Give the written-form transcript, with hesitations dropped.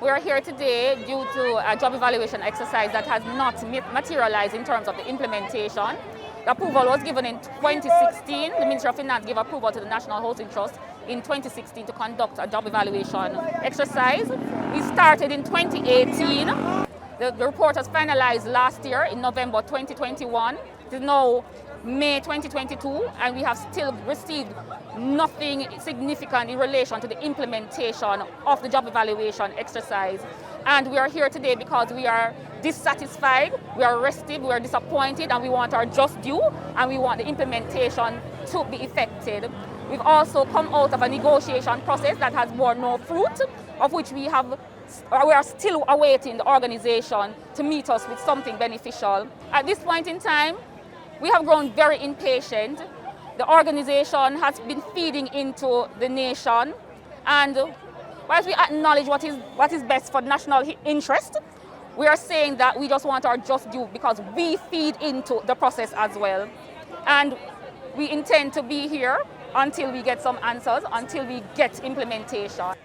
We are here today due to a job evaluation exercise that has not materialized in terms of the implementation. The approval was given in 2016. The Ministry of Finance gave approval to the National Housing Trust in 2016 to conduct a job evaluation exercise. We started in 2018. The report was finalized last year in November 2021. It is now May 2022, and we have still received nothing significant in relation to the implementation of the job evaluation exercise. And we are here today because we are dissatisfied, we are restive, we are disappointed, and we want our just due, and we want the implementation to be effected. We've also come out of a negotiation process that has borne no fruit, of which we are still awaiting the organization to meet us with something beneficial. At this point in time, we have grown very impatient. The organization has been feeding into the nation, and whilst we acknowledge what is best for national interest, we are saying that we just want our just due because we feed into the process as well. And we intend to be here until we get some answers, until we get implementation.